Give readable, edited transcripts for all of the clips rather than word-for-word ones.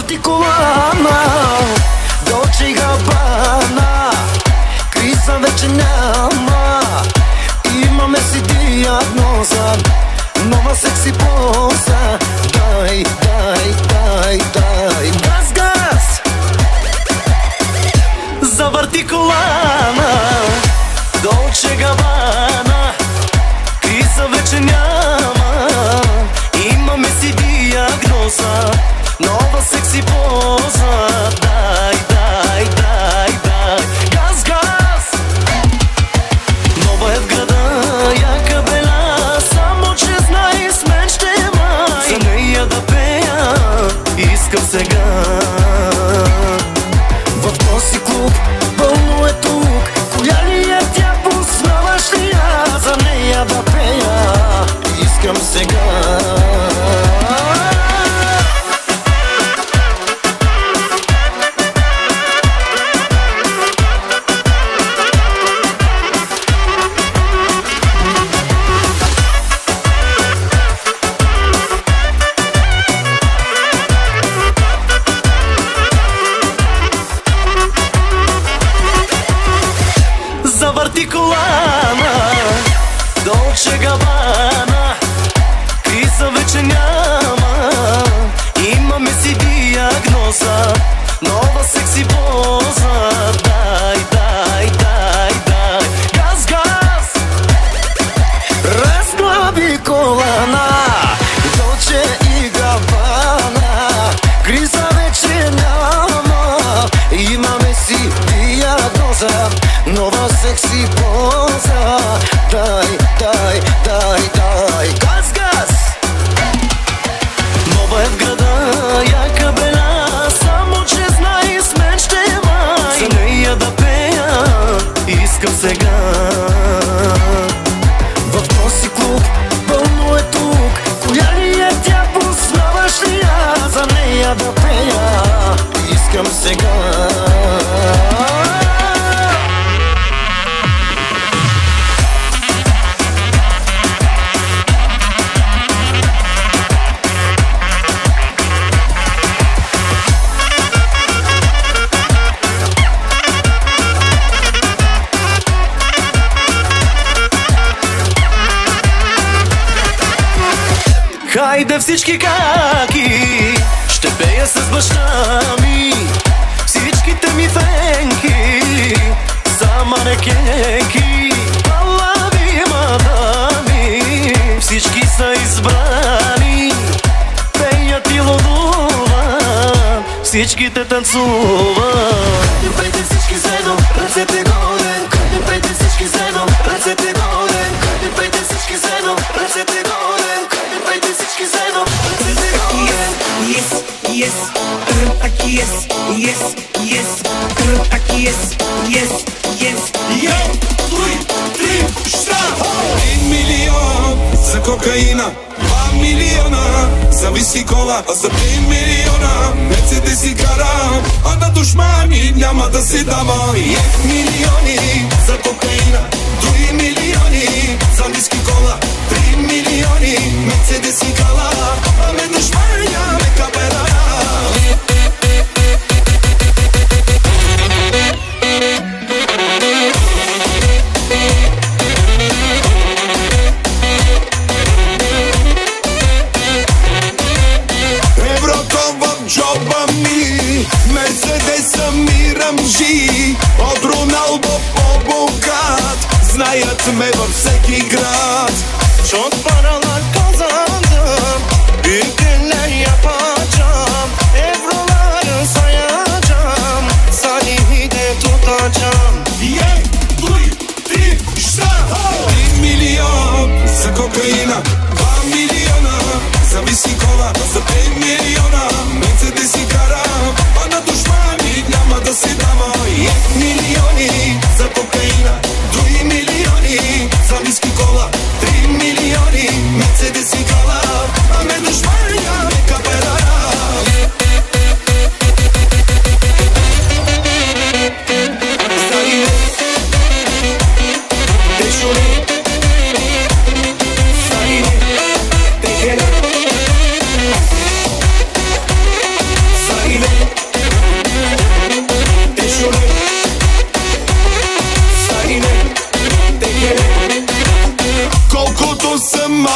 Завърти колана, Долче и Габана. Криза вече няма, имаме си диагноза, нова секси поза. Дай, дай, дай, дай газ, газ. Завърти колана, Долче Габана. Криза вече няма, имаме си диагноза, нова секси поза. Дай, дай, дай, дай газ, газ. Нова е в града, яка бела, само че знай с мен ще май. За нея да пея искам сега. В този клуб пълно е тук, коя ли е тя, познаваш ли я? За нея да пея искам сега. Завърти колана, Долче Габана. Криза вече няма, имаме си диагноза, нова секси поза. Дай, дай, дай, дай газ, газ. Разглаби колана, Долче и Габана. Криза вече няма, имаме си диагноза, нова секси поза. Дай, дай, дай, дай газ, газ. Нова е в града, яка бела, само че знай с мен ще май. За нея да пея искам сега. В този клуб пълно е тук, коя ли е тя, познаваш ли я? За нея да пея искам сега. Хайде всички каки, ще пея с баща ми. Всичките ми фенки са манекенки, палави мадами, всички са избрани. Пеят и лудуват, всичките танцуват. Хайде пейте всички заедно, ръцете горе. Хайде пейте всички заедно, ръцете горе. Хайде пейте всички заедно, ръцете горе. Всички заедно, ръцете горе. Yes, yes, taki jest, yes, yes, taki jest, yes, yes. Jedan, dvoj, tri, šta? 1 milion za kokaina, 2 miliona za whisky kola, a za 3 miliona Mercedes i kara, a da dušmani няма да се дава. 1 milioni za kokaina, 2 milioni za whisky kola, 3 milioni Mercedes i kala, a me dušmanja me kaperaja. Еврото в джоба ми, Мерцедеса ми ръмжи, от Роналдо по-богат, знаят ме във всеки град. Çok paralar kazandım, büyük günler yapacağım, evroları sayacağım, Salih'i de tutacağım. 1, 2, 3, šta? 1 milion za kokaina, 2 miliona za whisky kola, za 5 miliona Mercedes i kara, a na dušmani няма да се дава. 1 milioni za kokaina, 2 milioni za whisky kola, 3 milioni Mercedes i kala, a me dušmanja me kaperaja.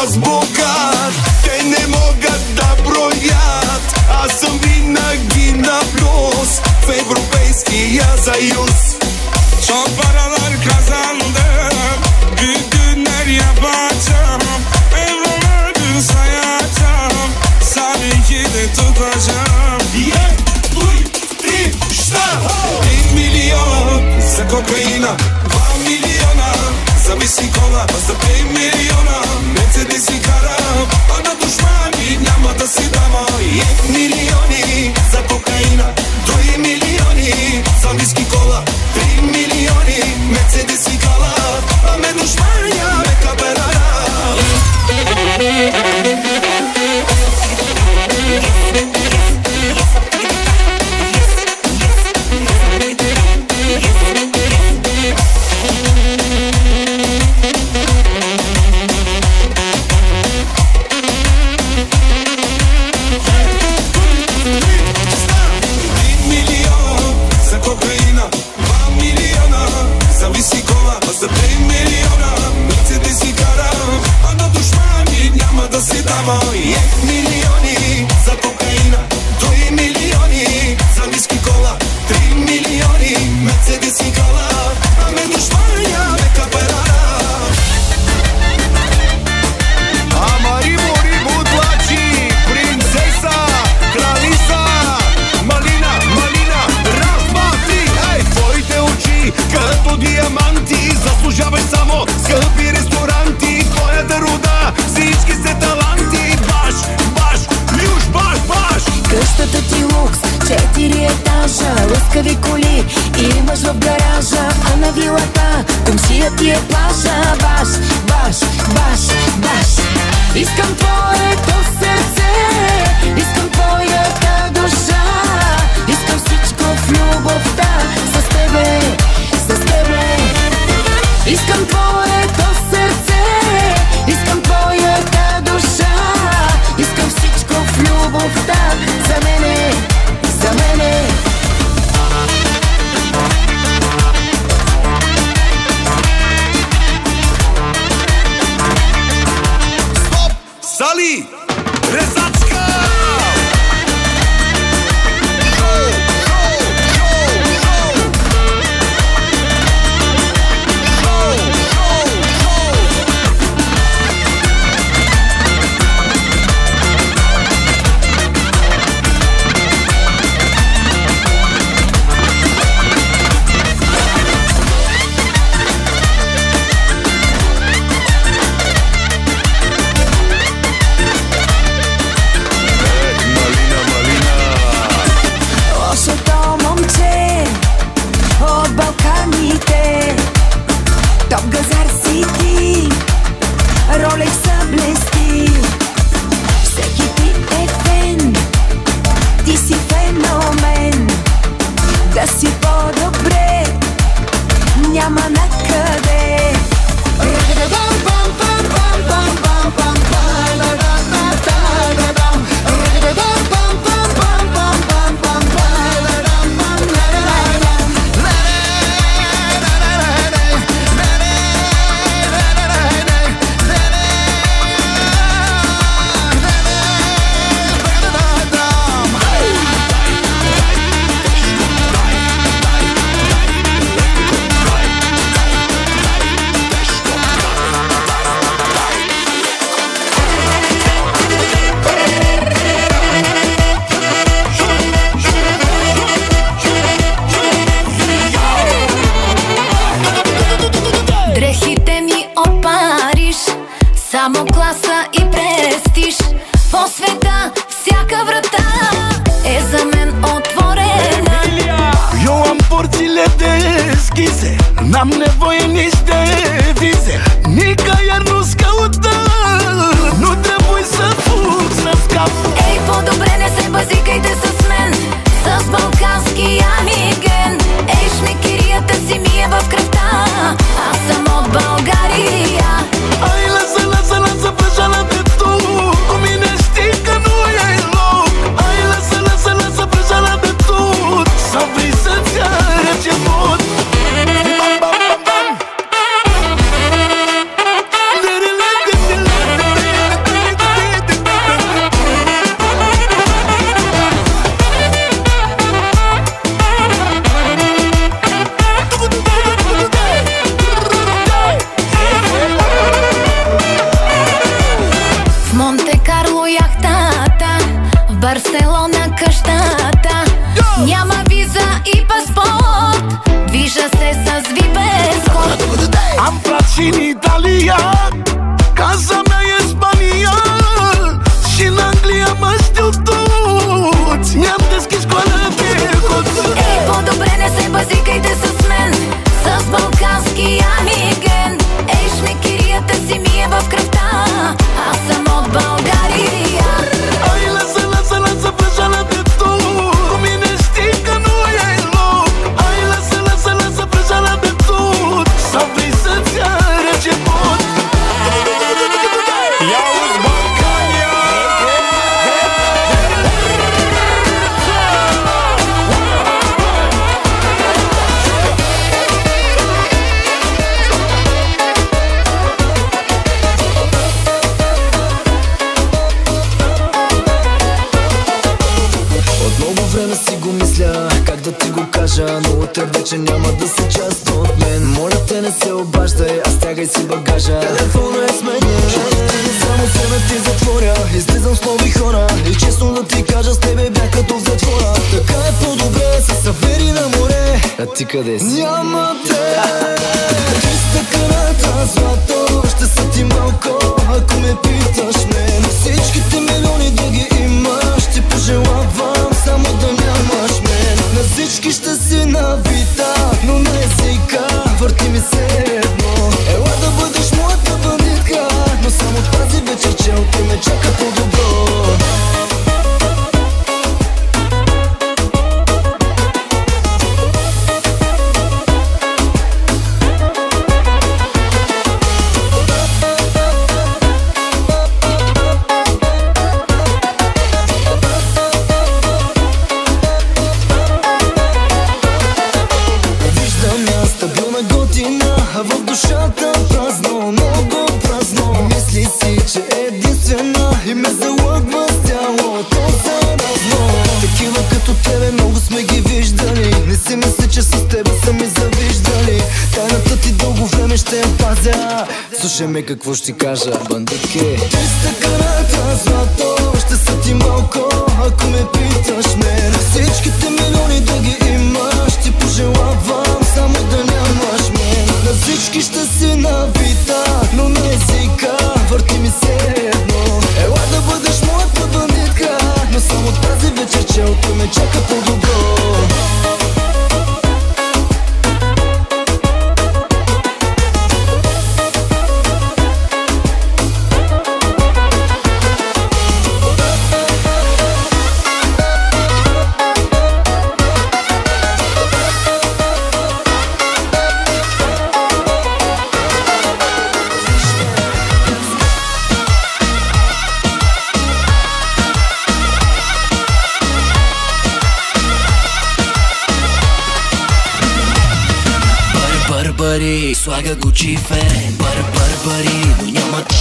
аз богат, те не могат да броят. Аз съм винаги на плюс в Европейския съюз. Çok paralar kazandım, büyük günler yapacağım, evreleri sayacağım, tabii ki de tutacağım. 1, 2, 3, 4. 1 milyon za kokaina, 2 milijona za visikola, za 5 milijona Mercedesi karam, a na dušmani няма да си дама. 1 милиони за кокаина, 2 милиони за виски кола, 3 милиони Мерцедеси кала, а ме душманя ме каберара. Лъскави коли имаш в гаража, а на вилата комшия ти е плажа. Баш, баш, баш, баш. Искам твоето сърце, искам твоята душа, искам всичко в любовта с тебе, с тебе. Искам твоето сърце, искам твоята душа, искам всичко в любовта за мене, за мене. Сали! Резачка! Топ газар си ти, Ролекса блести. Всеки ти е фен, ти си феномен. Да си по-добре няма накъде. Само класа и престиж, по света всяка врата е за мен отворена. Eu am porțile deschise, n-am nevoie nici de vize, nicăieri nu-ți căută, nu trebuie să fug, să scap. Ей, по-добре не се базикайте с мен, с балканския ми ген. Ей, шмекерията си ми е в кръвта, аз съм от България. Ai, lasă, lasă, lasă prăjeala de tu, cu mine știi că nu e loc. Ai, lasă, lasă, lasă prăjeala de tu, să vrei să-ți arăți ce pot. Bam, bam, bam, bam. și în Italia. Casa mea e Spania și în Anglia mă știu toți. Mi-am deschis școală de coț. Ей, по-добре не се базикайте с мен с балкански амиген. Ей, шмекерията си ми е в кръвта, аз съм от България. Ai, lasă, lasă, lasă vrăjeala de tot, cu mine știi că nu e loc. Ai, lasă, lasă, lasă vrăjeala de tot, sau vrei să-ți arăce pot. Ia-uzi Balcania! От много време си го мисля, как да ти го кажа, но утре вече няма да си част от мен. Моля те, не се обаждай, аз тягай си багажа. Телефона е сменен, само себе ти затворя. Излизам с нови хора и честно да ти кажа, с тебе бях като в затвора. Така е по-добре, с сафери на море. А ти къде си? Няма те. 300 карата злато ще са ти малко, ако ме питаш мен. Всичките милиони да ги имаш, ти пожелавам само да нямаш мен. На всички ще си навита, но на езика върти ми се едно. Ела да бъдеш моята бандитка, но само тази вечер челка ме чака по-добро. В душата празно, много празно. Мисли си, че е единствена и ме залъгва с тялото заразно. Такива като тебе много сме ги виждали. Не си мисли, че с тебе са ми завиждали. Тайната ти дълго време ще я пазя. Слушай ме какво ще кажа, бандитки. 300 карата злато ще са ти малко, ако ме питаш мен. Всичките милиони да ги имаш, ти пожелавам само да нямаш мен. На всички ще си навита, но на езика върти ми се едно. Ела да бъдеш моята бандитка, но само тази вечер челка ме чака по-добро. Бърбари, слага го чиферен. Бърбари, но нямат.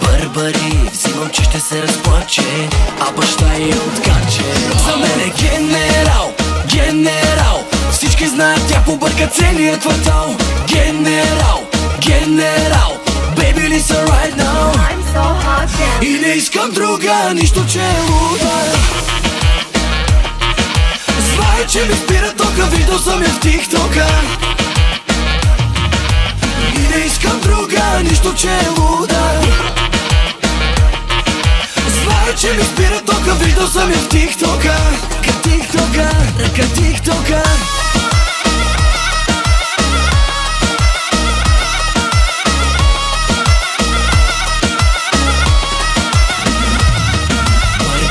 Бърбари, взимам, че ще се разплаче, а баща е откаче. За мен е генерал, генерал. Всички знаят, тя побърка целият квартал. Генерал, генерал. Baby, listen right now. I'm so hot, yeah. И не искам друга, нищо че е луда. Знае, че ми спира тока, виждал съм я в тиктока. И не искам друга, нищо че е луда. Знае, че ми спира тока, виждал съм я в тиктока. Ръка тиктока, ръка тиктока.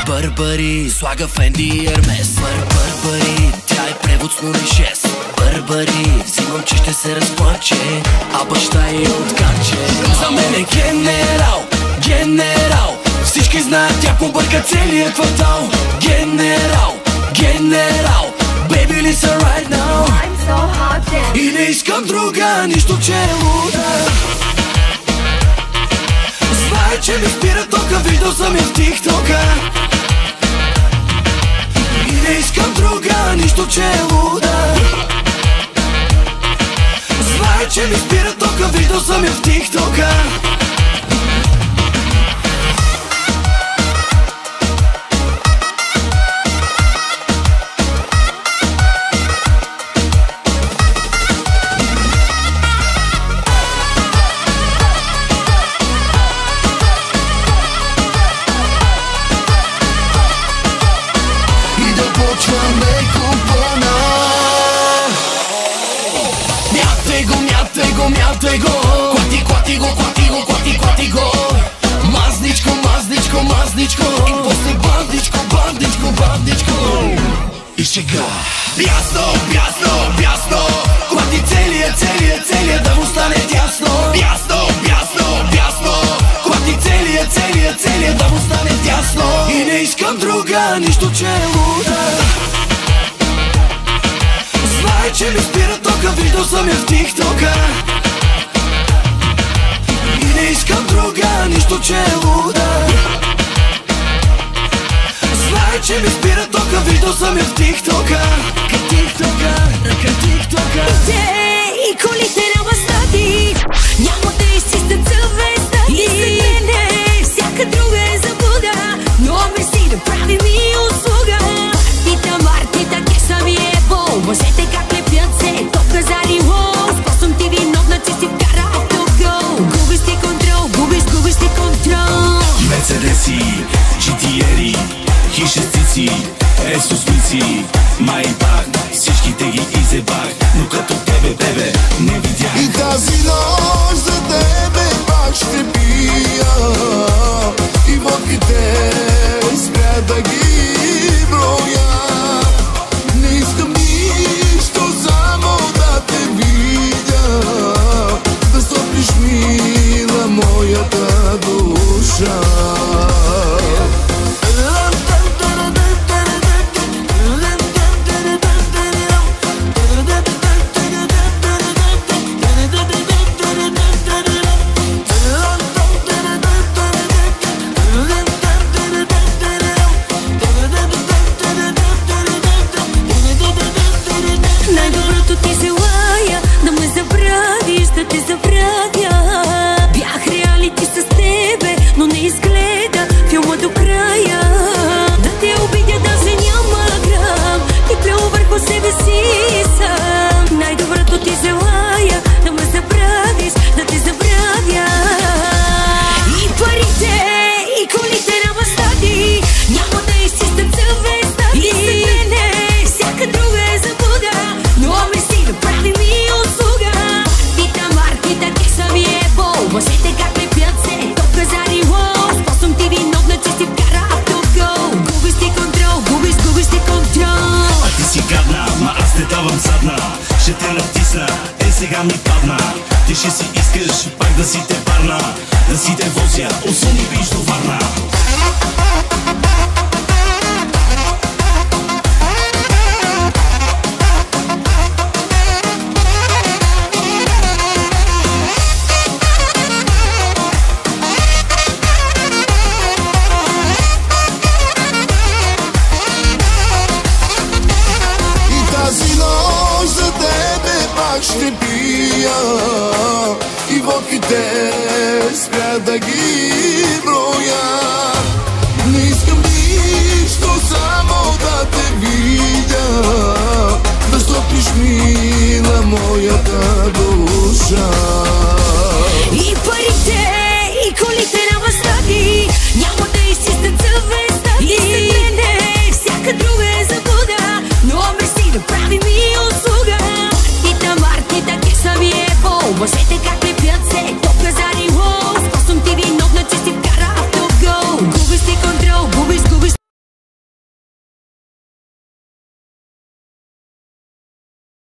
Бърбари, слага Фенди Ермес. Бърбари, тя е превод с 06. Бърбари, взимам, че ще се разплаче, а баща е откаче. За мен е генерал, генерал. Всички знаят, тя побърка целият квартал. Генерал, генерал. Baby, listen right now. I'm so hot, yeah. И не искам друга, нищо че е луда. Знае, че ми спира тока, виждал съм я в тиктока. И не искам друга, нищо че е луда. Знае, че ми спира тока, виждал съм я в тиктока. и шега. Бясно, бясно, бясно, клати целия, да му стане тясно. Бясно, бясно, бясно, клати целия, да му стане тясно. И не искам друга, нищо че е луда. Знае, че ми спира тока, виждал съм я в тиктока. И не искам друга, нищо че е луда. Знае, че ми спира тока, виждал съм я в тиктока. И колите няма стати, няма да изчистят съвестта ти. И след мене всяка друга е заблуда, но мерси да прави ми услуга. Тита Мартита, кеса ми е бол, мъжете как лепят се, топ газари лоу. Способен ти виновна, че си вкара автогол. Губиш ти контрол, губиш ти контрол. Мерцедеси, GTR-и, хиша с цици, есусмици, майбах, всичките ги изебах, но като тебе, бебе, не видях. И тази нощ за тебе пак ще пия, и водките спря да ги броя. Не искам нищо, само да те видя, да стоплиш мила моята душа. Най-доброто ти желая да ме забравиш, да те забравя. Бях реалити с тебе, но не изгледа филма до края. Да те обидя даже няма грам, ти плюл върху себе си сам. Най-доброто ти желая да ме забравиш, да те забравя. И парите, и колите на баща ти няма да изчистят съвестта ти. И след мене всяка друга е заблуда, но мерси да прави ми услуга. Тита Мартита, кеса ми е бол, мъжете как лепят се, топ газари лоу. Способен ти виновна, че си вкара автогол. Губиш ти контрол. А ти си гадна, ма аз не давам задна. Ще те натисна, сега ми падна. Ти ще си искаш пак да си те парна, да си те возя, осъни биш до Варна. Ще пия, и водките спря да ги броя. Не искам нищо, само да те видя, да стоплиш мила моята душа. И парите, и колите на баща ти няма да изчистят съвестта ти. И след мене всяка друга е заблуда, но мерси да прави ми услуга. Тита Мартита, кеса ми е бол, мъжете как